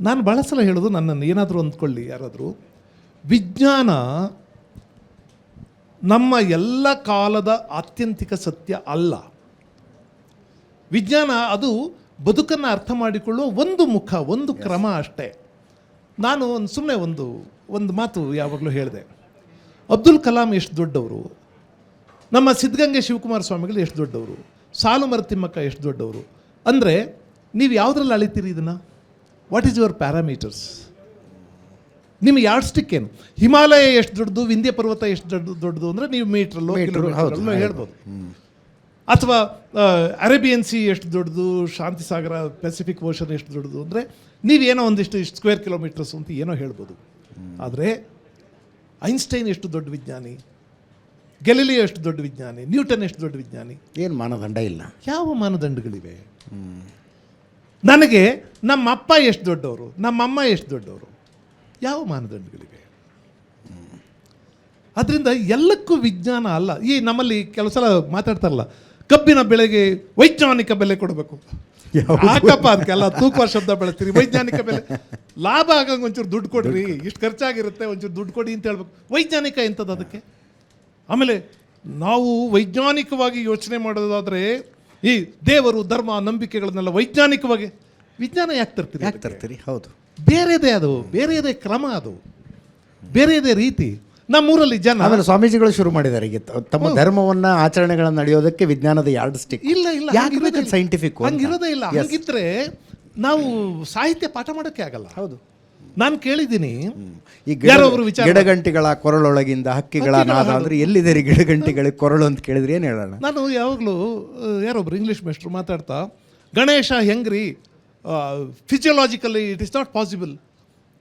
ನಾನು ಭಾಳ ಸಲ ಹೇಳೋದು, ನನ್ನನ್ನು ಏನಾದರೂ ಅಂದ್ಕೊಳ್ಳಿ ಯಾರಾದರೂ, ವಿಜ್ಞಾನ ನಮ್ಮ ಎಲ್ಲ ಕಾಲದ ಆತ್ಯಂತಿಕ ಸತ್ಯ ಅಲ್ಲ. ವಿಜ್ಞಾನ ಅದು ಬದುಕನ್ನು ಅರ್ಥ ಮಾಡಿಕೊಳ್ಳುವ ಒಂದು ಮುಖ, ಒಂದು ಕ್ರಮ ಅಷ್ಟೇ. ನಾನು ಸುಮ್ಮನೆ ಒಂದು ಮಾತು ಯಾವಾಗಲೂ ಹೇಳಿದೆ. ಅಬ್ದುಲ್ ಕಲಾಂ ಎಷ್ಟು ದೊಡ್ಡವರು, ನಮ್ಮ ಸಿದ್ಧಗಂಗೆ ಶಿವಕುಮಾರ ಸ್ವಾಮಿಗಳು ಎಷ್ಟು ದೊಡ್ಡವರು, ಸಾಲುಮರ ತಿಮ್ಮಕ್ಕ ಎಷ್ಟು ದೊಡ್ಡವರು ಅಂದರೆ ನೀವು ಯಾವುದ್ರಲ್ಲಿ ಅಳಿತೀರಿ ಇದನ್ನು? What is your parameters? ನಿಮಗೆ ಯಾರ್ಡ್ ಸ್ಟಿಕ್ ಏನು? ಹಿಮಾಲಯ ಎಷ್ಟು ದೊಡ್ಡದು, ವಿಂಧ್ಯ ಪರ್ವತ ಎಷ್ಟು ದೊಡ್ಡದು ಅಂದರೆ ನೀವು ಮೀಟ್ರಲ್ಲೋ ಕಿಲೋಮೀಟರ್ಲ್ಲೋ ಹೇಳ್ಬೋದು. ಅಥವಾ ಅರೇಬಿಯನ್ ಸಿ ಎಷ್ಟು ದೊಡ್ಡದು, ಶಾಂತಿ ಸಾಗರ, ಪೆಸಿಫಿಕ್ ಓಷನ್ ಎಷ್ಟು ದೊಡ್ಡದು ಅಂದರೆ ನೀವೇನೋ ಒಂದಿಷ್ಟು ಸ್ಕ್ವೇರ್ ಕಿಲೋಮೀಟರ್ಸ್ ಅಂತ ಏನೋ ಹೇಳ್ಬೋದು. ಆದರೆ ಐನ್ಸ್ಟೈನ್ ಎಷ್ಟು ದೊಡ್ಡ ವಿಜ್ಞಾನಿ, ಗೆಲಿಲಿಯೋ ಎಷ್ಟು ದೊಡ್ಡ ವಿಜ್ಞಾನಿ, ನ್ಯೂಟನ್ ಎಷ್ಟು ದೊಡ್ಡ ವಿಜ್ಞಾನಿ? ಏನು ಮಾನದಂಡ ಇಲ್ಲ. ಯಾವ ಮಾನದಂಡಗಳಿವೆ? ನನಗೆ ನಮ್ಮ ಅಪ್ಪ ಎಷ್ಟು ದೊಡ್ಡವರು, ನಮ್ಮಮ್ಮ ಎಷ್ಟು ದೊಡ್ಡವರು, ಯಾವ ಮಾನದಂಡಗಳಿವೆ? ಅದರಿಂದ ಎಲ್ಲಕ್ಕೂ ವಿಜ್ಞಾನ ಅಲ್ಲ. ಈ ನಮ್ಮಲ್ಲಿ ಕೆಲವು ಸಲ ಮಾತಾಡ್ತಾರಲ್ಲ, ಕಬ್ಬಿನ ಬೆಳೆಗೆ ವೈಜ್ಞಾನಿಕ ಬೆಲೆ ಕೊಡಬೇಕು. ಯಾಕಪ್ಪ ಅದಕ್ಕೆಲ್ಲ ತೂಕುವ ಶಬ್ದ ಬೆಳೆಸ್ತೀರಿ? ವೈಜ್ಞಾನಿಕ ಬೆಲೆ, ಲಾಭ ಆಗಂಗೆ ಒಂಚೂರು ದುಡ್ಡು ಕೊಡ್ರಿ, ಇಷ್ಟು ಖರ್ಚಾಗಿರುತ್ತೆ ಒಂಚೂರು ದುಡ್ಡು ಕೊಡಿ ಅಂತ ಹೇಳ್ಬೇಕು. ವೈಜ್ಞಾನಿಕ ಎಂಥದ್ದು ಅದಕ್ಕೆ? ಆಮೇಲೆ ನಾವು ವೈಜ್ಞಾನಿಕವಾಗಿ ಯೋಚನೆ ಮಾಡೋದಾದರೆ ಈ ದೇವರು, ಧರ್ಮ, ನಂಬಿಕೆಗಳನ್ನೆಲ್ಲ ವೈಜ್ಞಾನಿಕವಾಗಿ ವಿಜ್ಞಾನ ಯಾಕೆ ತರ್ತೀರಿ? ಹೌದು, ಬೇರೆದೇ ಅದು, ಬೇರೆದೇ ಕ್ರಮ, ಅದು ಬೇರೆದೇ ರೀತಿ. ನಮ್ಮೂರಲ್ಲಿ ಜನ ಆಮೇಲೆ ಸ್ವಾಮೀಜಿಗಳು ಶುರು ಮಾಡಿದ್ದಾರೆ ಈಗ ತಮ್ಮ ಧರ್ಮವನ್ನ ಆಚರಣೆಗಳನ್ನು ನಡೆಯೋದಕ್ಕೆ ವಿಜ್ಞಾನದ ಯಾರ್ಡ್ ಸ್ಟಿಕ್ ಇಲ್ಲ, ಸೈಂಟಿಫಿಕ್ ಹಂಗಿರೋದೇ ಇಲ್ಲ. ಹಂಗಿದ್ರೆ ನಾವು ಸಾಹಿತ್ಯ ಪಾಠ ಮಾಡೋಕ್ಕೆ ಆಗಲ್ಲ. ಹೌದು, ನಾನು ಕೇಳಿದ್ದೀನಿ, ಈ ಗಿಡಗಂಟಿಗಳ ಕೊರಳೊಳಗಿಂದ ಹಕ್ಕಿಗಳ ನಾದ ಅಂದ್ರೆ ಎಲ್ಲಿದೆ ರೀ ಗಿಡಗಂಟಿಗಳ ಕೊರಳು ಅಂತ ಕೇಳಿದ್ರೆ ಏನು ಹೇಳೋಣ? ನಾನು ಯಾವಾಗಲೂ ಯಾರೊಬ್ರು ಇಂಗ್ಲೀಷ್ ಮೇಸ್ಟ್ರು ಮಾತಾಡ್ತಾ, ಗಣೇಶ ಹೆಂಗ್ರಿ physiologically it is not possible,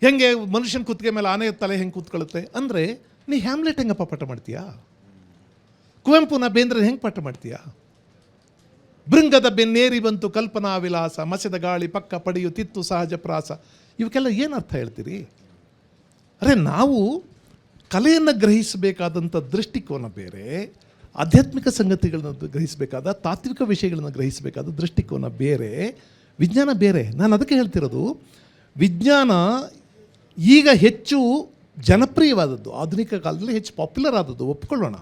ಹೆಂಗೆ ಮನುಷ್ಯನ ಕುತ್ತಿಗೆ ಮೇಲೆ ಆನೆ ತಲೆ ಹೆಂಗೆ ಕೂತ್ಕೊಳ್ಳುತ್ತೆ ಅಂದರೆ, ನೀ ಹ್ಯಾಮ್ಲೆಟ್ ಹೆಂಗಪ್ಪ ಪಾಠ ಮಾಡ್ತೀಯಾ? ಕುವೆಂಪುನ ಬೇಂದ್ರೆ ಹೆಂಗೆ ಪಾಠ ಮಾಡ್ತೀಯಾ? ಭೃಂಗದ ಬೆನ್ನೇರಿ ಬಂತು ಕಲ್ಪನಾ ವಿಲಾಸ, ಮಸೆದ ಗಾಳಿ ಪಕ್ಕ ಪಡೆಯುತ್ತಿತ್ತು ಸಹಜ ಪ್ರಾಸ. ಇವಕ್ಕೆಲ್ಲ ಏನು ಅರ್ಥ ಹೇಳ್ತೀರಿ? ಅರೆ, ನಾವು ಕಲೆಯನ್ನು ಗ್ರಹಿಸಬೇಕಾದಂಥ ದೃಷ್ಟಿಕೋನ ಬೇರೆ, ಆಧ್ಯಾತ್ಮಿಕ ಸಂಗತಿಗಳನ್ನು ಗ್ರಹಿಸಬೇಕಾದ, ತಾತ್ವಿಕ ವಿಷಯಗಳನ್ನು ಗ್ರಹಿಸಬೇಕಾದ ದೃಷ್ಟಿಕೋನ ಬೇರೆ, ವಿಜ್ಞಾನ ಬೇರೆ. ನಾನು ಅದಕ್ಕೆ ಹೇಳ್ತಿರೋದು, ವಿಜ್ಞಾನ ಈಗ ಹೆಚ್ಚು ಜನಪ್ರಿಯವಾದದ್ದು, ಆಧುನಿಕ ಕಾಲದಲ್ಲಿ ಹೆಚ್ಚು ಪಾಪ್ಯುಲರ್ ಆದದ್ದು, ಒಪ್ಕೊಳ್ಳೋಣ.